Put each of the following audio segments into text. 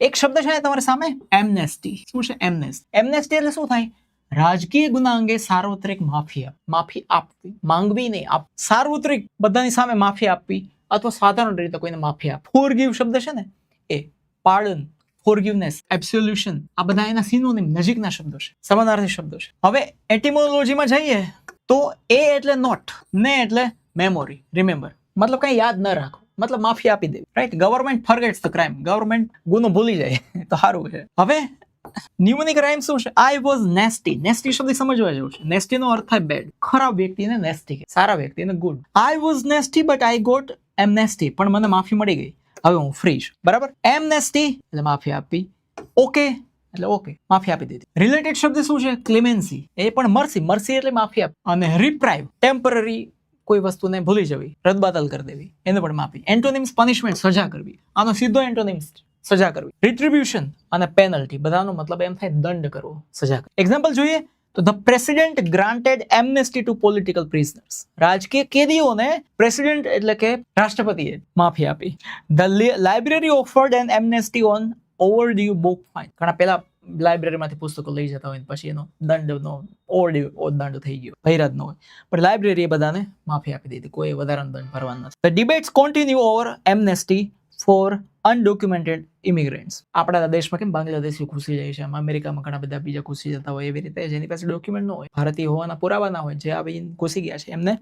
એક શબ્દ છે તમારી સામે એમનેસ્ટી. શું છે એમનેસ્ટી? એમનેસ્ટી એટલે શું થાય? રાજકીય ગુના અંગે સાર્વત્રિક માફી આપવી, માંગવી નહીં, સાર્વત્રિક બધાની સામે માફી આપવી અથવા સાધારણ રીતે કોઈને માફી આપવી. ફોરગીવ શબ્દ છે ને એ, પાર્ડન, ફોરગિવનેસ, એબ્સોલ્યુશન, આ બધા એના સિનોનિમ નજીકના શબ્દો છે, સમાનાર્થી શબ્દો છે. હવે એટિમોલોજીમાં જઈએ તો એ એટલે નોટ, ને એટલે મેમોરી, રિમેમ્બર, મતલબ કઈ યાદ ન રાખો, મતલબ માફી આપી દેવી, right? Government forgets the crime, government ગુનો ભૂલી જાય તો સારું છે. હવે ન્યુમોનિક રાઇમ શું છે? આઈ વોઝ નેસ્ટી. નેસ્ટી શબ્દ સમજવા જેવું છે. નેસ્ટી નો અર્થ થાય બેડ, ખરાબ વ્યક્તિને નેસ્ટી, સારા વ્યક્તિને good. I was nasty but I got amnesty, પણ મને માફી મળી ગઈ, હવે હું ફ્રી છું, બરાબર? એમનેસ્ટી એટલે માફી આપી, ઓકે એટલે ઓકે, માફી આપી દીધી. રિલેટેડ શબ્દ શું છે? ક્લેમેન્સી, એ પણ મર્સી, મર્સી એટલે માફી આપી. અને રિપ્રાઇવ, ટેમ્પરરી કોઈ વસ્તુને ભૂલી જવી, રદબાતલ કરી દેવી, એને પણ માફી. એન્ટોનિમ્સ પનિશમેન્ટ, સજા કરવી, આનો સીધો એન્ટોનિમ્સ સજા કરવી. રિટ્રીબ્યુશન અને પેનલ્ટી, બધાનો મતલબ એમ થાય દંડ કરવો, સજા કરવી. એક્ઝામ્પલ જોઈએ તો the president granted amnesty to political prisoners. રાજકીય કેદીઓને પ્રેસિડેન્ટ એટલે કે રાષ્ટ્રપતિએ માફી આપી. The library offered an amnesty on overdue book fine. ઘણા પેલા લાઇબ્રેરીમાંથી પુસ્તકો લઈ જતા હોય પછી એનો દંડનો ઓવરડ્યુ દંડ થઈ ગયો, ભૈરજ ન હોય, પણ લાઇબ્રેરીએ બધાને માફી આપી દીધી, કોઈ વધારાનો દંડ ભરવાનો નથી. The debates continue over amnesty for undocumented immigrants. આપણા દેશમાં કેમ બાંગ્લાદેશી ઘૂસી જાય છે, અમેરિકામાં ઘણા બધા બીજા ઘૂસી જતા હોય, એવી રીતે જેની પાસે ડોક્યુમેન્ટ ન હોય, ભારતીય હોવાના પુરાવા ના હોય, જે આવી ઘૂસી ગયા છે, એમને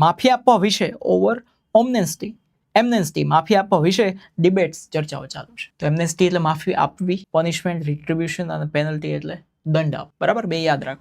માફી આપવા વિશે ઓવર એમનેસ્ટી માફી આપવા વિશે ડિબેટ્સ, ચર્ચાઓ ચાલુ છે. તો એમનેસ્ટી એટલે માફી આપવી, પનિશમેન્ટ, રિટ્રીબ્યુશન અને પેનલ્ટી એટલે દંડ આપ, બરાબર? બે યાદ રાખો.